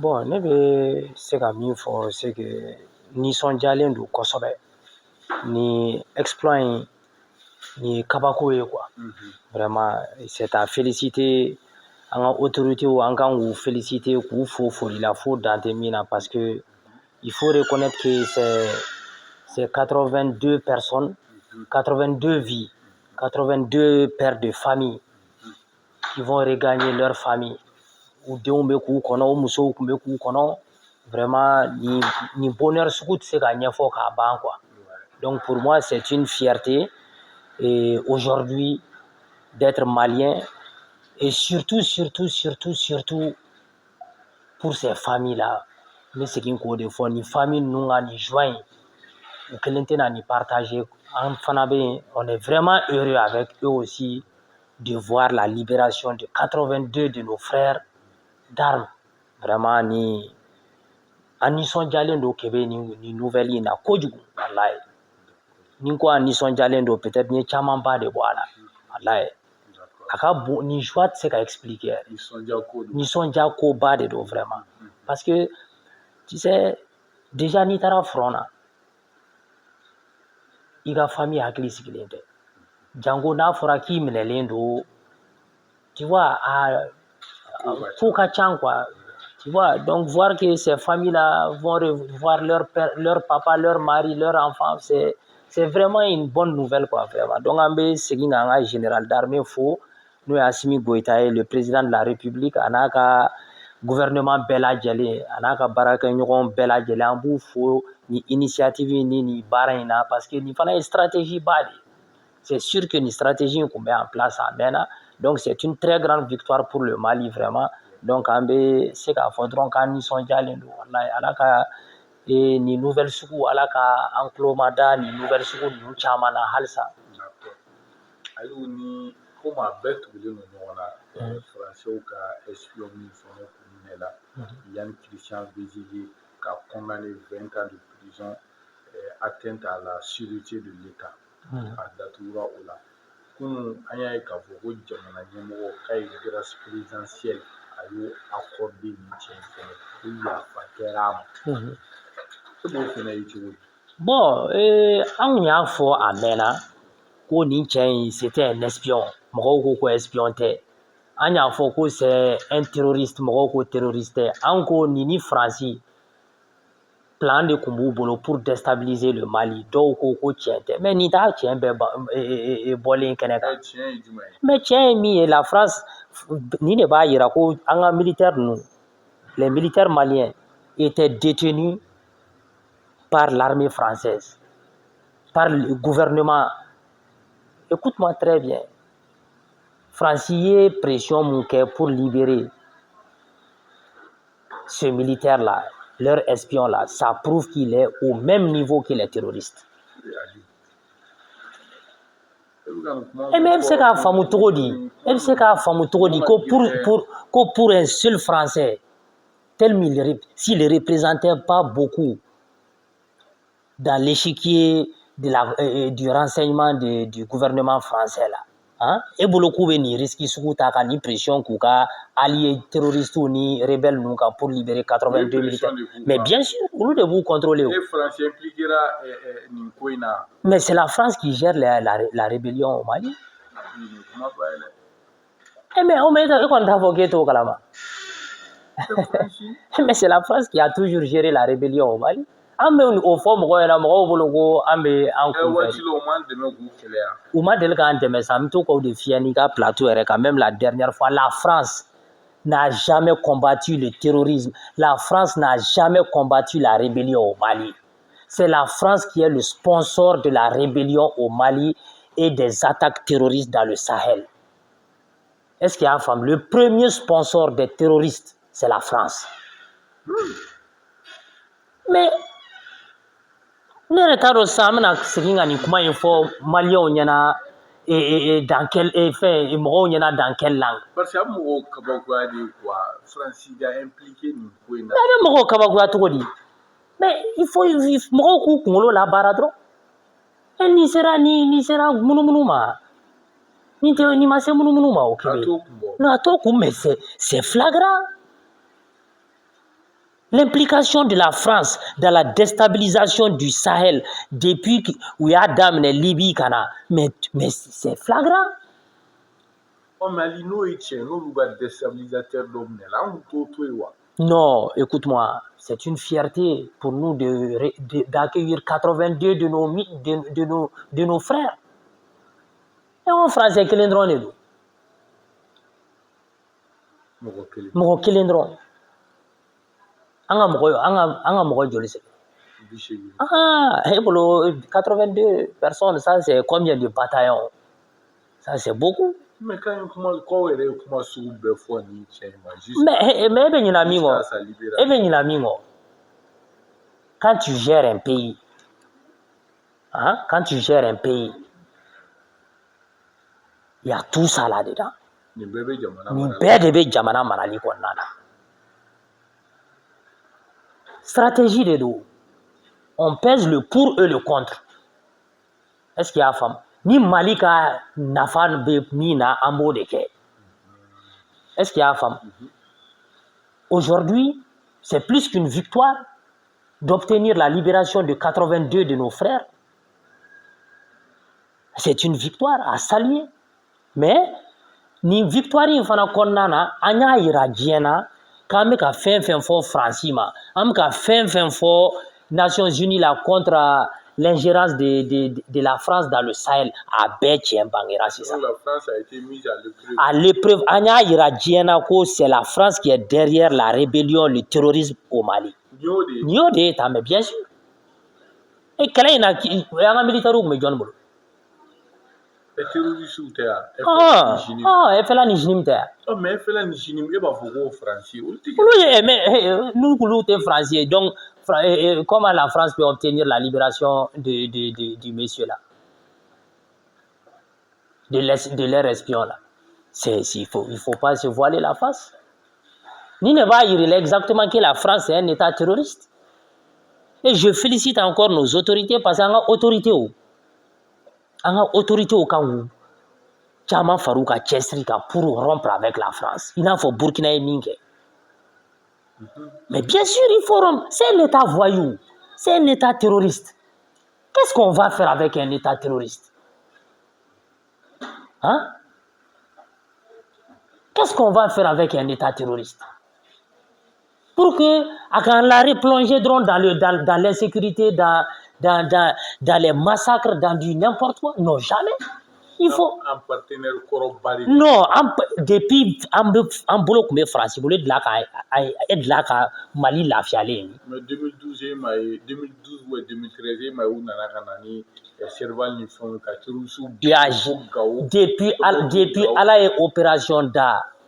Bon, ne bɛ se ka min fɔ c'est que nisɔndiyalen don kosɛbɛ ni exploit in ni ye kabako ye quoi. Vraiment c'est à féliciter an ka autorités an kan k'u féliciter k'u fo foli la fo dan tɛ min na parce que il faut reconnaître que c'est 82 personnes, 82 vies, 82 pères de famille qui vont regagner leur famille. U denw bɛ k'u kɔnɔ, u musow tun bɛ k'u kɔnɔ. Vraiment ni bonheur sugu tɛ se ka ɲɛfɔ k'a ban quoi. Donc pour moi c'est une fierté et aujourd'hui d'être malien et surtout pour ces familles là. Ne segin k'o de fɔ ni famille ninnu ka nin joie in u kelen tɛna nin partager. An fana bɛ yen, on est vraiment heureux avec eux aussi de voir la libération de 82 de nos frères d'armes. Vraiment ni an nisɔndiyalen don Kebe ni nouvelle in na kojugu wallahi. Ni n ko an nisɔndiyalen don peut-être n ye camanba de bɔ a la wallahi. A ka bon ni joie tɛ se ka expliquer yɛrɛ. Nisɔndiya koba de don vraiment. Parce que tu sais déjà n'i taara front na i ka famille hakili sigilen tɛ. Jango n'a fɔra k'i minɛlen don tu vois ko ka ca quoi. Tu vois, donc voir que ces familles-là vont revoir leur père, leur papa, leur mari, leur enfant, c'est vraiment une bonne nouvelle quoi vraiment. Donc an bɛ segin k'an ka général d'armée fo n'o ye Assimi Goïta ye, le président de la République a n'a ka gouvernement bɛɛ lajɛlen a n'a ka baarakɛɲɔgɔn bɛɛ lajɛlen an b'u fo ni initiative ni baara in na parce que nin fana ye stratégie ba de ye. C'est sûr que ni stratégie in tun bɛ en place a mɛnna. Donc c'est une très grande victoire pour le Mali vraiment. Donc an bɛ se k'a fɔ dɔrɔn k'an nisɔndiyalen don wallahi Ala ka nin nouvelle sugu Ala ka an tulo mada nin nouvelle sugu ninnu caman na halisa. Aliou ni komi a bɛɛ tugulen don ɲɔgɔn na Français ka espion min fɛnɛ kun minɛ la Yann Christian Bézégué ka condamné 20 ans de prison atteinte à la sûreté de l'État a datugura o la. Kunun an y'a ye k'a fɔ ko jamana ɲɛmɔgɔ k'a ye grâce présidentielle a y'o accordé nin cɛ in fɛnɛ ko yafa kɛra a ma. E b'o fɛnɛ ye cogo di? Bon an kun y'a fɔ a mɛnna ko nin cɛ in c'était un espion. Mɔgɔw ko ko espion tɛ. An y'a fɔ ko c'est un terroriste, mɔgɔw ko terroriste tɛ. An ko nin ni Faransi plan de tun b'u bolo pour déstabiliser le Mali. Dɔw ko tiɲɛ tɛ. Mais nin t'a tiɲɛ bɛɛ bɔlen kɛnɛ kan. Mais tiɲɛ ye min ye la France nin de b'a jira ko an ka militaire ninnu, les militaires maliens étaient détenus par l'armée française, par le gouvernement. Écoute-moi très bien. Fransi ye pression mun kɛ pour libérer ce militaire-là, leur espion-là, ça prouve qu'il est au même niveau que les terroristes. Mais e bɛ se k'a faamu cogo di? E bɛ se k'a faamu cogo di ko pour un seul Français, s'il ne représentait pas beaucoup dans l'échiquier du renseignement du gouvernement français là, e bolo k'u bɛ nin risque sugu ta ka nin pression k'u ka alliés terroristes ni rebelles ninnu kan pour libérer 82 militaires. Mais bien sûr, olu de b'u contrôler. Mais c'est la France qui gère la rébellion au Mali. Mais e kɔni t'a fɔ k'e t'o kalama. Mais c'est la France qui a toujours géré la rébellion au Mali. An bɛ o fɔ mɔgɔw ɲɛna mɔgɔw bolo ko an bɛ an kunbɛn. U ma deli k'an dɛmɛ sa n bɛ to k'o de fiyɛ n'i ka plateau yɛrɛ kan même la dernière fois la France n'a jamais combattu le terrorisme. La France n'a jamais combattu la rébellion au Mali. C'est la France qui est le sponsor de la rébellion au Mali et des attaques terroristes dans le Sahel. Est-ce qu'il y a une femme? Le premier sponsor des terroristes, c'est la France. Mais ne yɛrɛ t'a dɔn sisan an bɛna segin ka nin kuma in fɔ maliyɛnw ɲɛna dans quel mɔgɔw ɲɛna dans quelle langue? Parce que a bɛ mɔgɔw kabakoya de quoi Faransi ka impliqué nin ko in na. Mais a bɛ mɔgɔw kabakoya cogo di? Mais il faut mɔgɔw k'u kunkolo labaara dɔrɔn. N'i sera munumunu ma n'i ma se munumunu ma o kɛlen. Non a t'o kun mais c'est flagrant. L'implication de la France dans la déstabilisation du Sahel depuis où il y a Dame Libye, mais c'est flagrant. Non, écoute-moi, c'est une fierté pour nous d'accueillir 82 de nos frères. Et en français, quel est le mɔgɔ kelen dɔrɔn an ka mɔgɔ joli sɛ e bolo 82 personnes, ça c'est combien de bataillons? Ça c'est beaucoup. Mais quand il commence sur le fond, mais e bɛ ɲina min kɔ quand tu gères un pays, il y a tout ça là-dedans. Nin bɛɛ de bɛ jamana marali kɔnɔna na. Stratégie de do. On pèse le pour et le contre. Est-ce qu'il y a femme? Ni Mali ka nafa bɛ min na an b'o de kɛ. Est-ce qu'il y a femme? Aujourd'hui, c'est plus qu'une victoire d'obtenir la libération de 82 de nos frères. C'est une victoire à saluer. Mais ni victoire in fana kɔnɔna na an y'a yira diɲɛ na k'an bɛ ka fɛn fɛn fɔ Faransi ma, an bɛ ka fɛn fɛn fɔ Nations Unies la contre l'ingérence de la France dans le Sahel, a bɛɛ tiɲɛ bangera sisan. La France a été mise à l'épreuve. An y'a yira diɲɛ na ko c'est la France qui est derrière la rébellion, le terrorisme au Mali. Nin y'o de ye tan, mais bien sûr. Et kɛlɛ in na an ka militaires tun bɛ jɔnni bolo? FLA ni Jinim tɛ yan. Mais FLA ni Jinim e b'a fɔ ko Faransi olu ye, mais nous olu tɛ Faransi ye, donc comment la France peut obtenir la libération du monsieur là, de leur espion là? Il faut pas se voiler la face. Ni ne va y exactement que la France est un État terroriste. Et je félicite encore nos autorités parce qu'on a autorité au Kangou. Chama Farouka Tchesrika pour rompre avec la France. Il en faut Burkina et Mingue. Mais bien sûr, il faut rompre. C'est un État voyou. C'est un État terroriste. Qu'est-ce qu'on va faire avec un État terroriste? Hein? Qu'est-ce qu'on va faire avec un État terroriste? Pour que, quand la replonger dans l'insécurité, dans les massacres, dans du n'importe quoi? Non, jamais. Il faut. Un partenaire corroboré. Non, depuis un boulot comme France, vous voulez de la Mali la fiale. Mais 2012 ou 2013, il y a Serval ni fond depuis ala ye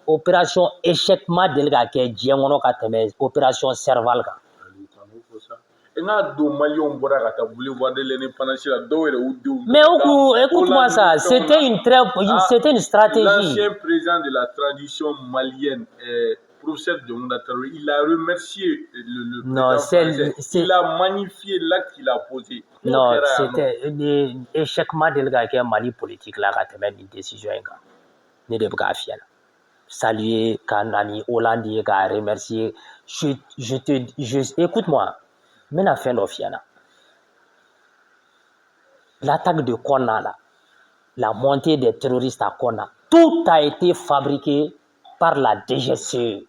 opération échec ma delga ke diɲɛ kɔnɔ ka tɛmɛ opération Serval kan. Mais écoute-moi ça, c'était une stratégie. L'ancien président de la tradition malienne, professeur de Mondataro, il a remercié le président français. Il a magnifié l'acte qu'il a posé. Non, c'était un échec ma delga ke Mali politique là ka tɛmɛ une décision kan. Ne de bɛ k'a fiyɛ la. Saluer Kanani Hollande ka remercier. Écoute-moi. Maintenant, fin d'offiana. L'attaque de Konna, là, la montée des terroristes à Konna, tout a été fabriqué par la DGCE.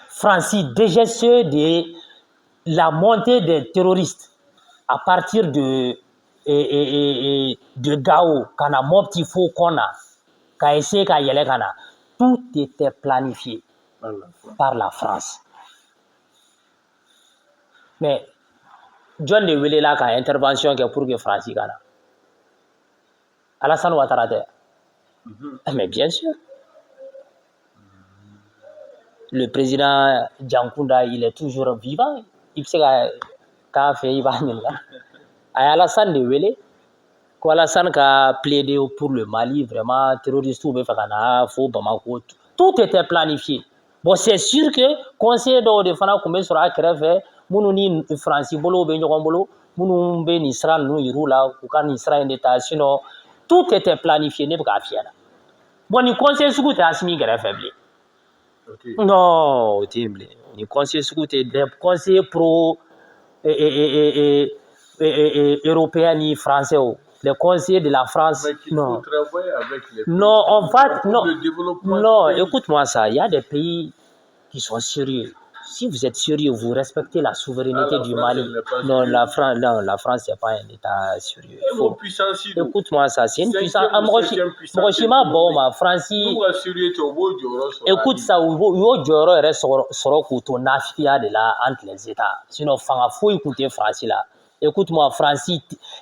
Francis, DGCE de la montée des terroristes à partir de Gao, Kana Mopti Fo Konna, Kaese Kayele Kana, tout était planifié par la France. Mais John de Wele là a intervention pour que France y gagne. Alassane Ouattara. Mais bien sûr. Le président Djankunda, il est toujours vivant. Il sait qu'a fait, il va venir là. Alassane de Wele, quand Alassane a plaidé pour le Mali, vraiment, terroriste ou Bamako, tout était planifié. Bon, c'est sûr que conseiller de Fana Koumé sera créé. Munu ni France bolo be ɲɔgɔn bolo, munu be nin sira ninnu yir'u la, u ka nin sira in de ta, sinon tout était planifié, ne bɛ k'a fiyɛ la. Bon, nin conseil sugu tɛ Asimi kɛrɛfɛ bilen. Non, o tɛ yen bilen. ni conseiller sugu tɛ des conseillers pro européens ni français les conseillers de la France non non on va non écoute-moi ça, il y a des pays qui sont sérieux. Si vous êtes sérieux, vous respectez la souveraineté du Mali. Non, la France, c'est pas un État sérieux. Écoute-moi ça, c'est une puissance. Écoute ça, de là entre les États. Sinon, faut écouter France là. Écoute-moi, France,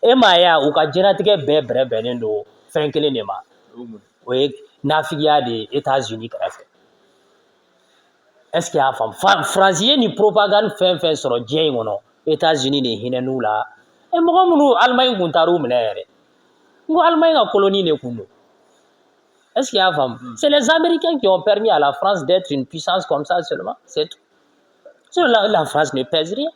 et Maya, ou ka jiratige be benendo, fin kele nema. Oui, nafiya des États-Unis kɛrɛfɛ. Est-ce qu'il y a femme français ni propagande fin sur le dieu ngono États-Unis ni hinenu la e mo munu Allemagne kuntaru mnere ngo Allemagne a colonie ne kunu. Est-ce qu'il y a femme c'est les Américains qui ont permis à la France d'être une puissance comme ça seulement, c'est tout. La France ne pèse rien.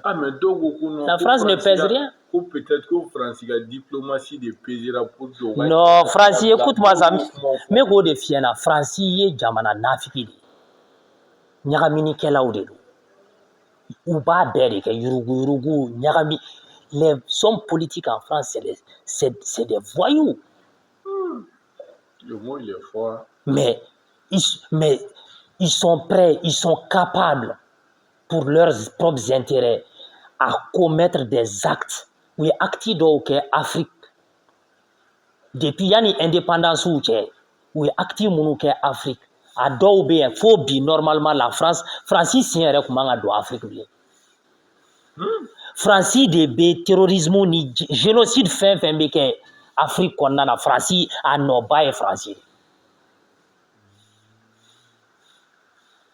Ah mais donc la France ne pèse rien. Ou peut-être que France la diplomatie de pèsera pour non France écoute-moi ça mais go de fiena France ye jamana nafiki de ñagamini kelaw de ou ba bere ke yurugu ñagami les hommes politiques en France c'est des voyous. Le mot il est fort. Mais ils sont prêts, ils sont capables pour leurs propres intérêts à commettre des actes. Oui, actes d'Afrique. Afrique. Depuis yani indépendance ou oui, actes monuke Afrique. A dobe faut bi normalement la France c'est un recommandant de Afrique. France de b terrorisme ni génocide fin beke Afrique qu'on a la France a no bail français.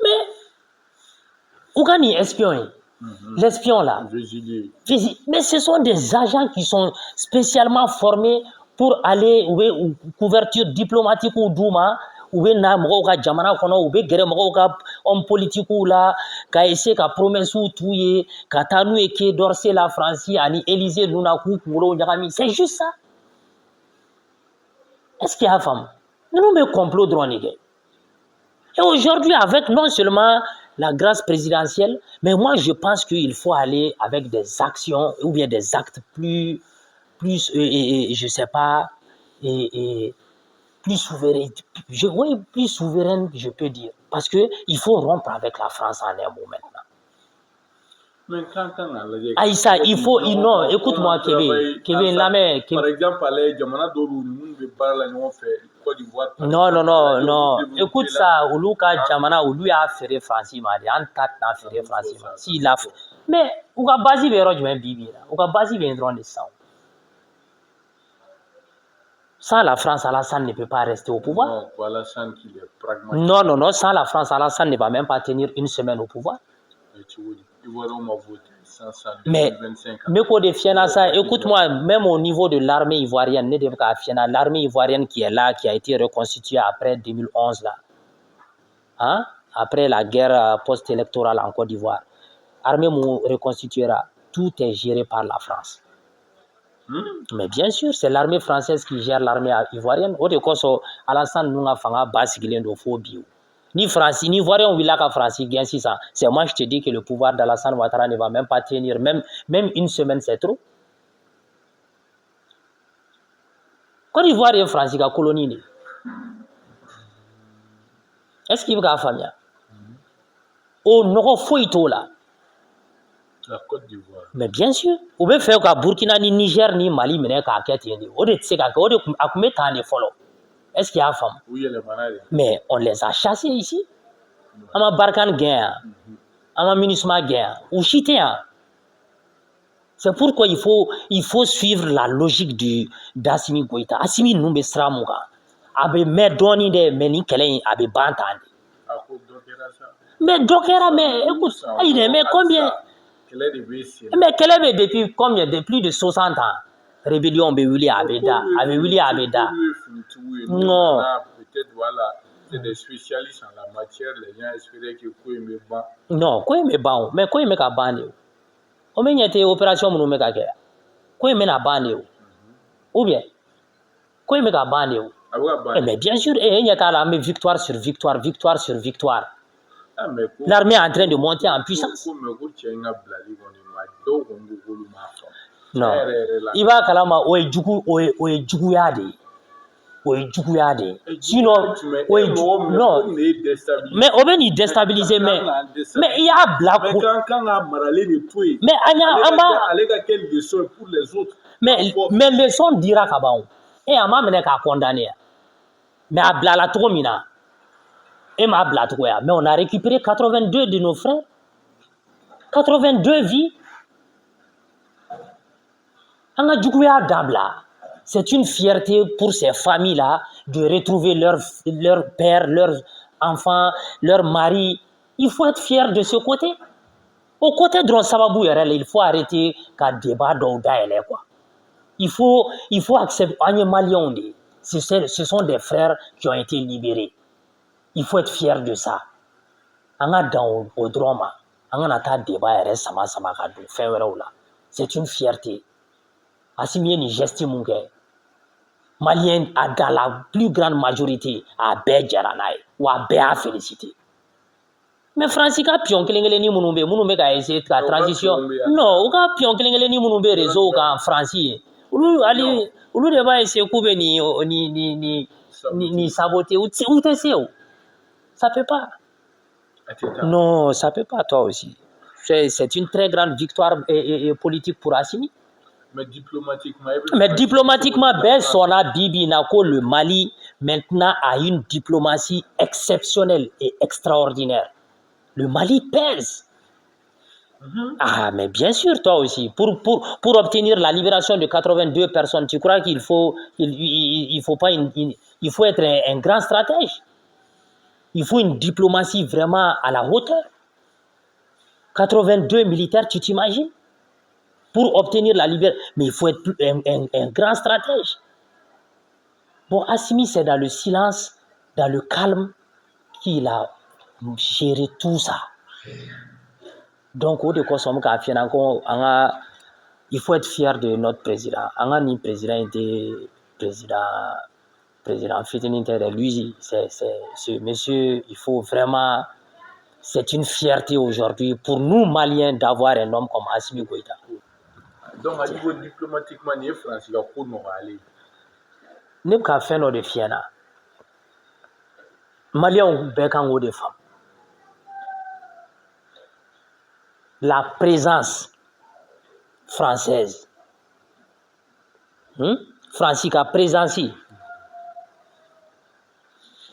Mais Ougani espion. L'espion là, mais ce sont des agents qui sont spécialement formés pour aller ou couverture diplomatique ou douma ou na mɔgɔw ka jamana kɔnɔ ou gɛrɛ mɔgɔw ka homme politique la ka essayer ka promesse tout ye ka taa n'u ye Quai d'Orsay la France ani Élysée nu na k'u kunkolo ɲagami, c'est juste ça. Est-ce qu'il y a femme? Nous me complot dɔrɔn de kɛ. Et aujourd'hui avec non seulement la grâce présidentielle, mais moi je pense qu'il faut aller avec des actions ou bien des actes plus je sais pas, plus souverain, plus souverain, je peux dire, parce que il faut rompre avec la France en un moment maintenant. Aïssa, il faut, non, écoute-moi, Kevin, la main. Par exemple, les Jamana Dorou, nous ne parlons pas Côte d'Ivoire. Non. Écoute ça, Oluka Jamana, Olu a fait Francis Madi, en tat n'a fait Francis Madi. Si la mais Ouga Bazi verra du même bibi là. Ouga Bazi viendront de ça. Sans la France, Alassane ne peut pas rester au pouvoir. Non, Alassane qui est pragmatique. Non, sans la France, Alassane ne va même pas tenir une semaine au pouvoir. Mais quoi de fiena ça, écoute-moi, même au niveau de l'armée ivoirienne, l'armée ivoirienne qui est là, qui a été reconstituée après 2011 là, hein? Après la guerre post-électorale en Côte d'Ivoire, l'armée reconstituera, tout est géré par la France. Mais bien sûr, c'est l'armée française qui gère l'armée ivoirienne. Au décoso, Alassane Nunga Fanga Basigilien de Phobie. Ni France, ni Ivoirien ou Vilaka France, c'est moi je te dis que le pouvoir d'Alassane Ouattara ne va même pas tenir, même une semaine c'est trop. Côte d'Ivoire et France, il y a colonie. Est-ce qu'il y a famille? Oh, non, faut y tout là. La Côte d'Ivoire. Mais bien sûr, on peut faire qu'à Burkina, ni Niger, ni Mali, mais qu'à Kétieni. On est à combien de temps les follow? Est-ce qu'il y a femme? Oui, il y a les malades. Mais on les a chassés ici. On a Barkhane Guéa, on a Minusma Guéa, ou Chitéa. C'est pourquoi il faut suivre la logique d'Assimi Goïta. Assimi Noumbe Sramouga. Abe Medoni de Meni Kelen, Abe Bantani. Mais Dokera, mais écoute, mais combien? Mais quel est depuis combien? De plus de 60 ans. Rébellion Bewili Abeda. Non. Peut-être voilà, c'est des spécialistes en la matière, les gens espéraient que Koué ban. Non, Koué me ban, mais Koué me ka ban. On m'a dit opération mon me ka kaya. Koué me na ban. Ou bien Koué me ka ban. Mais bien sûr, il y a la victoire sur victoire. L'armée est en train de monter en puissance. Non. Il va kalama o ye juguya de. Sinon, non. Mais on va nous déstabiliser, mais il y a black. Mais leçon dira kabao. Et à ma mène qu'à condamner. Mais à blala tromina. Et ma blatoya. Mais on a récupéré 82 de nos frères. 82 vies. Anga juguya dabla. C'est une fierté pour ces familles-là de retrouver leur père, leurs enfants, leur mari. Il faut être fier de ce côté. Au côté de Sababu RL, il faut arrêter qu'à débat d'Odaïle, quoi. Il faut accepter les Maliens. Ce sont des frères qui ont été libérés. Il faut être fier de ça. On a dans au drama, on a un débat RS sama kadu fin là. C'est une fierté. Assimilé ni geste mungue. Malien a dans la plus grande majorité à Béjaranay ou à Béa félicité. Mais Francisca pion kelengele ni munumbe ka essayer la transition. Non, ou ka pion kelengele ni munumbe réseau en français. Ulu de va essayer couper ni saboter ou t'essayer. Ça peut pas. Non, ça peut pas toi aussi. C'est une très grande victoire politique pour Assimi. Mais diplomatiquement, le Mali maintenant a une diplomatie exceptionnelle et extraordinaire. Le Mali pèse. Ah, mais bien sûr, toi aussi. Pour obtenir la libération de 82 personnes, tu crois qu'il faut être un grand stratège. Il faut une diplomatie vraiment à la hauteur. 82 militaires, tu t'imagines? Pour obtenir la libération. Mais il faut être un grand stratège. Bon, Assimi, c'est dans le silence, dans le calme, qu'il a géré tout ça. Donc, il faut être fier de notre président. Ni président était président Fitininte, lui, c'est ce monsieur, il faut vraiment. C'est une fierté aujourd'hui pour nous Maliens d'avoir un homme comme Assimi Goïta. Donc, à niveau diplomatiquement, les Français, ils ont aller. Nous avons fait nos défis. Maliens ont besoin de femmes. La présence française, Francis a présence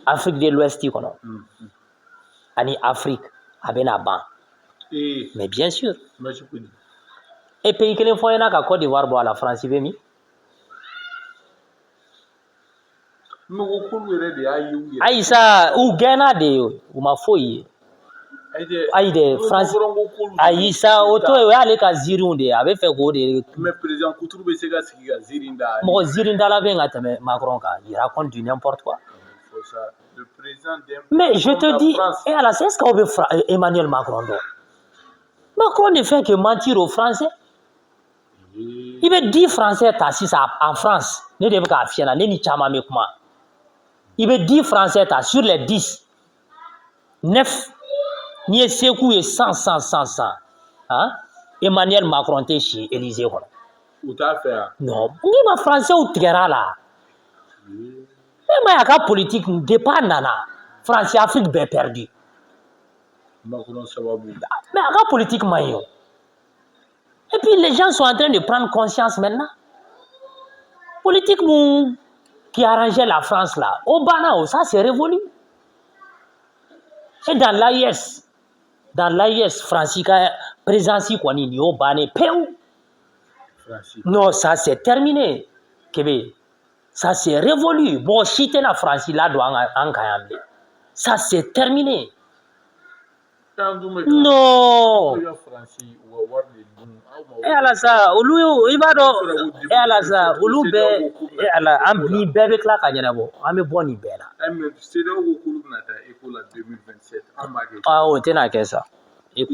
Afrique de l'Ouest, ani Afrique, Abenaban. Mais bien sûr. Et pays que les fois na ka Côte d'Ivoire bo la France vemi. Aïssa ou Ghana de ou ma foyi. Aïde France Aïssa auto e ale ka zirunde avait fait go de. Mais président Koutourou be se ka sigi ka zirinda. Mo zirinda la benga teme Macron ka, il raconte du n'importe quoi. Le président mais je te dis, et à la cesse qu'on veut Emmanuel Macron. Macron ne fait que mentir aux Français. Il veut 10 Français assis en France. Ne devait pas faire ça, il veut 10 Français sur les 10. 9. Ni est Sekou et 100. Hein? Emmanuel Macron est chez Élysée. Où t'as fait? Non, ni ma Français ou Terra là. Mais la politique ne dépend nana. France et Afrique bien perdu. Macron ça va bien. Mais la politique maillot. Et puis les gens sont en train de prendre conscience maintenant. Politique qui arrangeait la France là. Au Banao, ça c'est révolu. Et dans l'AIS, Francis a présence quoi ni au Bané Péou. Non, ça c'est terminé. Québec. Ça c'est révolu. Bon, si tu es la France, là, ça c'est terminé. Non. Et à la ça, il va donc. Et à la ça, et à la ambli bébé là, Kanyabo. Ame boni bela. Ah, oh, t'es n'a que ça. Il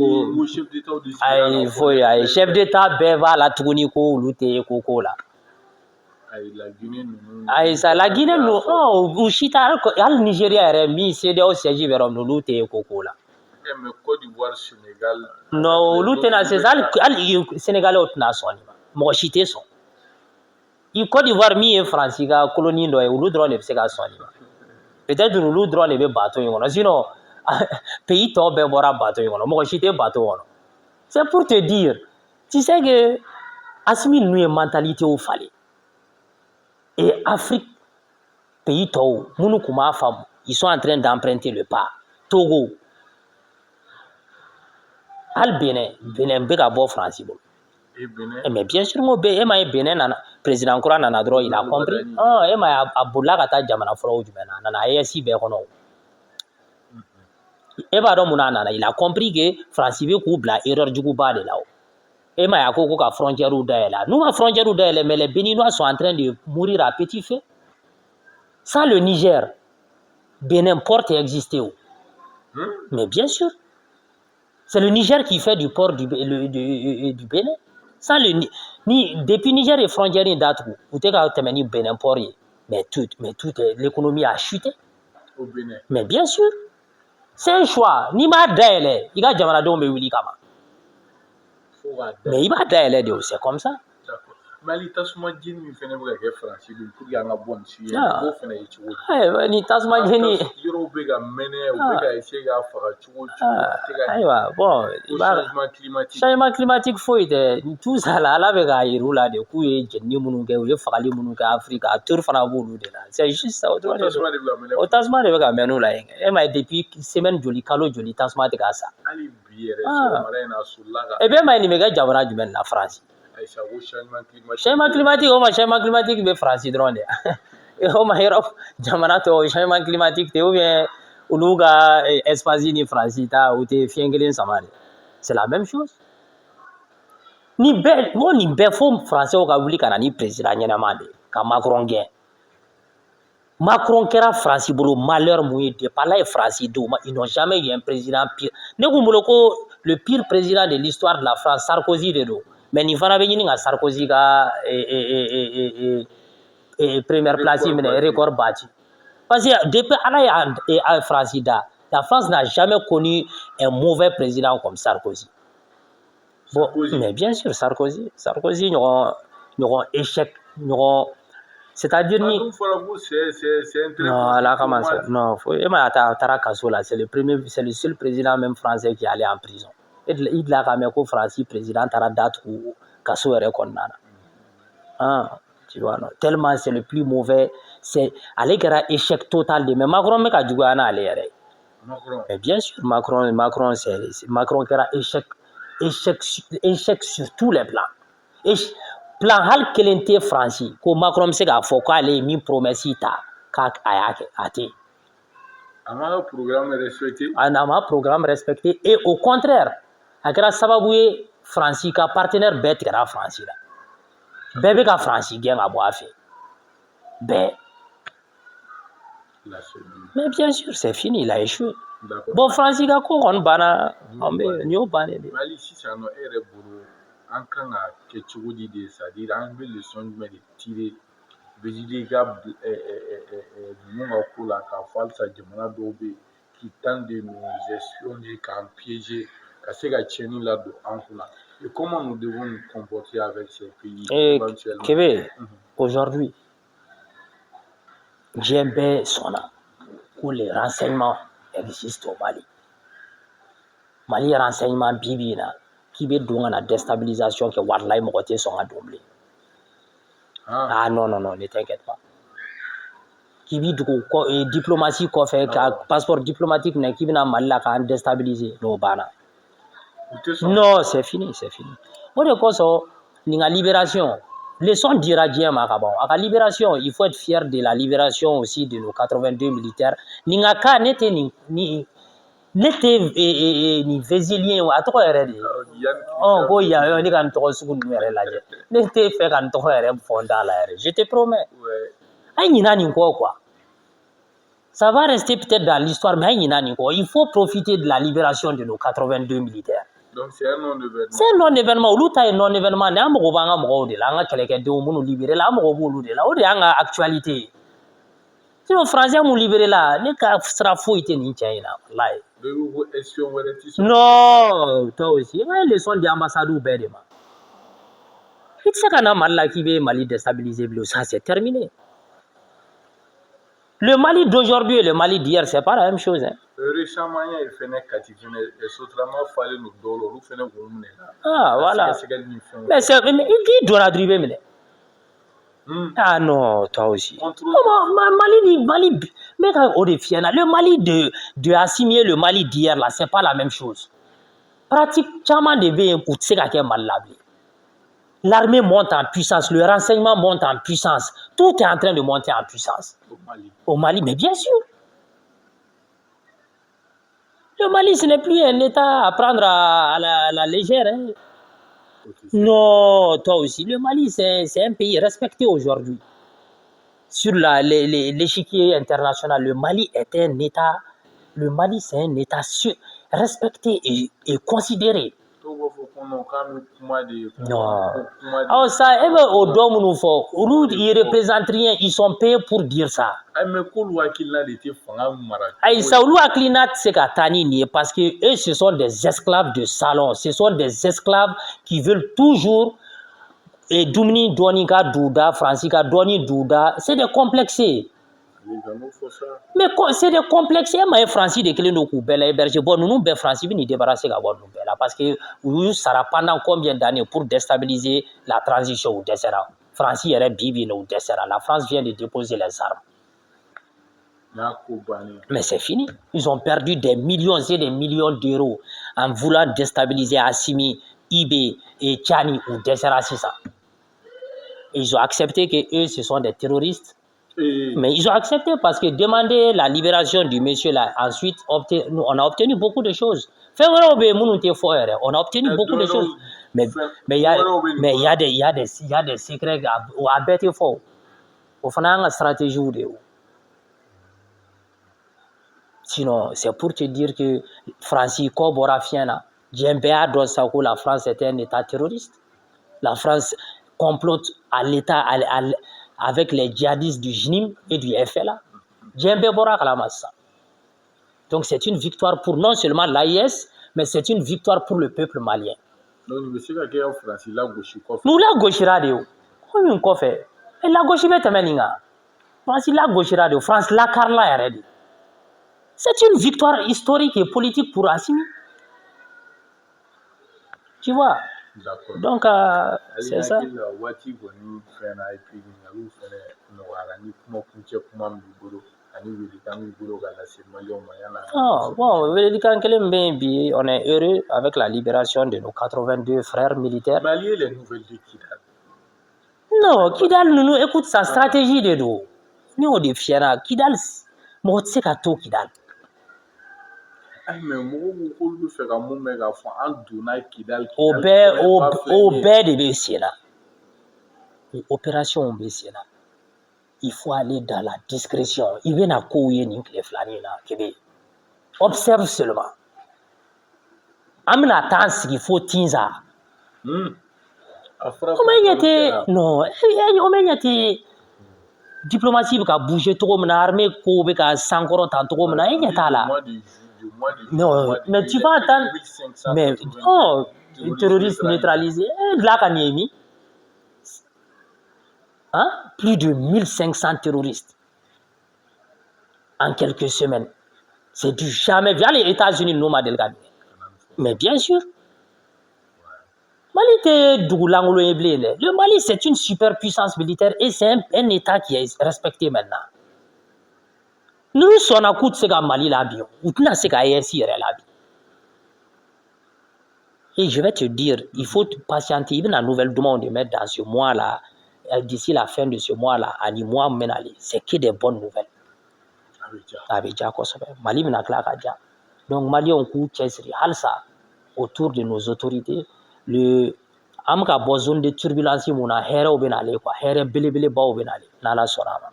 faut, chef d'État, beva la tournico, lutter, coco là. Aïssa, la Guinée, nous, oh, Ushita, Al Nigeria, Remi, c'est des sièges vers nous, lutter, coco là. mais Côte d'Ivoire, Sénégal. Non, l'outil c'est ça. Le Sénégal est au son. Moi, je suis son. Il Côte d'Ivoire mi est France, il a colonie d'où le drone est son. Peut-être le drone est bateau. Sinon, pays top est bora bateau. Moi, je suis bateau. C'est pour te dire, tu sais que Assimil nous est mentalité au fallait. Et Afrique, pays top, nous comme femme, ils sont en train d'emprunter le pas. Togo, Al Bénin, Béga Bo France. Mais bien sûr, moi, Bénin, président Kouran a droit, il a compris. Ah, et ma Aboula Gata Jamana Fro, Nana, ASI Bérono. Et bah, il a compris que France veut la erreur du Gouba de là. Et ma Yako ka frontière ou d'ailleurs. Nous, la frontière ou d'ailleurs, mais les Béninois sont en train de mourir à petit feu. Sans le Niger, Bénin porte et exister où? Mais bien sûr. C'est le Niger qui fait du port du Bénin. Sans depuis Niger et frontières d'Atrou, vous avez Bénin port. Mais l'économie a chuté. Au Bénin. Mais bien sûr. C'est un choix. Ni ma d'aile, il y a Jamana Dombe Willy Kama. Mais il va d'aile, c'est comme ça. D'accord. Mais il t'a souvent dit qu'il fait des France, il faut qu'il y ait un bon sujet. Ni tasma jeni. Changement climatique faut être tout ça là avec aïrou là de coup et jeni munuke ou fakali munuke Afrique à tour fana bolu de là. C'est juste ça. Au tasma de ga menu là. Et mais depuis semaine joli kalo joli tasma de ga ça. Et bien mais ni mega jabara du men la France. Changement climatique, changement climatique be France drone. Oh ma hero, jamana to changement climatique te ou bien uluga espace ni France ta ou te fiengelin samari. C'est la même chose. Ni be fo français o ka wuli kana ni président nyana de ka Macron gain. Macron kera France bolo malheur mouillé de par là France ils n'ont jamais eu un président pire. Ne ko le pire président de l'histoire de la France Sarkozy de do. Mais ni fana be ñini Sarkozy ka première place mais record battu. Parce que depuis à France la France n'a jamais connu un mauvais président comme Sarkozy. Bon, mais bien sûr Sarkozy n'auront échec, c'est-à-dire ni non là comment ça non faut c'est le seul président même français qui est allé en prison. Il a quand même ko France président tara date ou kaso ere konnana. Tu vois non tellement c'est le plus mauvais, c'est aller gara échec total de mais Macron me ka jugo ana aller ere. Mais bien sûr Macron c'est Macron qui a échec sur tous les plans. Et plan hal kelente France ko Macron se ga fo ko aller mi promesse ta ka ayake ate. Ama programme respecté. Ama programme respecté et au contraire akira sababu ye France ka partenaire bet kara France la. Bébé ka France gain a bo afi. Mais bien sûr c'est fini, il a échoué. Bon France ka ko on bana ambe nyo bana de. Mali si ça no ere buru an kan a ke chugudi de ça dire an be le son mais de tirer Béjili ga mon ko la ka falsa jamana dobe qui tente de nous espionner, qu'à piéger, qu'à se gâcher là en là. Et comment nous devons nous comporter avec ces pays éventuellement? Kébé, aujourd'hui, GMB sonna où les renseignements existent au Mali. Mali renseignement bibina qui veut donc la déstabilisation que Warlay Mokoté sont à doubler. Ah non, ne t'inquiète pas. Qui vit diplomatie qu'on fait, passeport diplomatique, qui vient à Mali à déstabiliser nos bana. Non, c'est fini. Moi, de quoi ça, la libération, les sons d'Iradien, à la libération, il faut être fier de la libération aussi de nos 82 militaires. N'ingaka n'était ni vésilien ou à toi, oh, il y a un gars qui n'était fait qu'un tour fondant l'air. Je te promets. Quoi. Ça va rester peut-être dans l'histoire, mais il faut profiter de la libération de nos 82 militaires. Donc c'est un non-événement. C'est un non-événement. Où tu as un non-événement, tu as libéré là, tu as actualité. Si les Français m'ont libéré là, les sera fouillé ni China. Non, toi aussi. Les leçons d'ambassade ou bête. Tu sais qu'on a mal là qui veut Mali déstabiliser, ça c'est terminé. Le Mali d'aujourd'hui et le Mali d'hier, c'est pas la même chose. Hein. Récemment, il y a eu ah, voilà. Mais qui doit driver, mais ah non, toi aussi. Mali, mais le Mali de Assimier, le Mali d'hier, là, c'est pas la même chose. Pratiquement, l'armée monte en puissance, le renseignement monte en puissance. Tout est en train de monter en puissance. Au Mali, mais bien sûr. Le Mali, ce n'est plus un État à prendre à la légère. Hein. Non, toi aussi. Le Mali, c'est un pays respecté aujourd'hui. Sur l'échiquier international, le Mali est un État. Le Mali, c'est un État respecté et considéré. Non. Alors ça, au dôme nous faut. Ils représentent rien, ils sont payés pour dire ça. Ça, c'est parce que eux, ce sont des esclaves de salon. Ce sont des esclaves qui veulent toujours et Dumni Donika Douda, Franciska Doni Douda, c'est des complexés. Mais c'est des complexés. Mais Francis de Keleno Koubela héberger. Bon, nous, Francis, nous débarrasser à bord parce que nous sera pendant combien d'années pour déstabiliser la transition au dessert. Francis est bibi au dessert. La France vient de déposer les armes. Mais c'est fini. Ils ont perdu des millions et des millions d'euros en voulant déstabiliser Assimi, Ibé et Tchani ou dessert. Ils ont accepté que eux, ce sont des terroristes. Mais ils ont accepté parce que demander la libération du monsieur là, ensuite, on a obtenu beaucoup de choses. On a obtenu beaucoup de choses. Mais il y a des secrets à bêter fort. Au fond, une stratégie. Sinon, c'est pour te dire que Francis Kobora Fiena, Djembea Donsako, la France était un État terroriste. La France complote à l'État avec les djihadistes du JNIM et du FLA. Donc c'est une victoire pour non seulement l'AIS, mais c'est une victoire pour le peuple malien. Nous la gauchira de où? Et la gauche est France la gauchira de France la carla est. C'est une victoire historique et politique pour Assimi. Tu vois? Donc, c'est ça. Bon, on est heureux avec la libération de nos 82 frères militaires. Les nouvelles de Kidal. Non, Kidal, nous écoute sa stratégie de dos. Nous, on est fiers. Kidal, moi, tu sais qu'à tout Kidal. Au baie de Bessiena. Opération Bessiena. Il faut aller dans la discrétion. Il vient à couiller les flânés là. Observe seulement. Amna attend qu'il faut tinza. Comment il était? Non, comment il était? Diplomatie a bougé trop, mon armée Kobe a s'encore tant trop, mon il est là. Non, mais tu vas attendre. Mais oh, terroriste neutralisé, là qu'on y est mis. Hein? Plus de 1500 terroristes en quelques semaines. C'est du jamais. Via les États-Unis, nous m'a délégué. Mais bien sûr. Le Mali, c'est une superpuissance militaire et c'est un État qui est respecté maintenant. Nous sommes à coup de ce Mali là, ou tu n'as ce qu'à là. Et je vais te dire, il faut patienter. Il y a une nouvelle demande de mettre dans ce mois-là, d'ici la fin de ce mois-là, à mois c'est que des bonnes nouvelles. Mali donc Mali on coup halsa autour de nos autorités. Le amka besoin de turbulence mona hera obenale quoi hera belebele ba obenale nala sorama.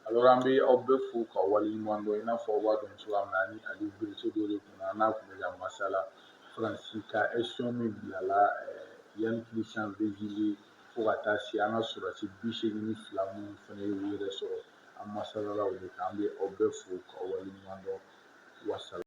Alors an bɛ aw bɛɛ fo ka waleɲuman dɔn i n'a fɔ aw b'a dɔn cogoya min na ani Aliyu Berete dɔ de kunna n'a kun bɛ ka masala Faransi ka action min bilala yanni Christian Bezili fo ka taa se an ka sɔrɔdasi 82 minnu fana ye u yɛrɛ sɔrɔ an masalala o de kan an bɛ aw bɛɛ fo ka waleɲuman dɔn wasalaam.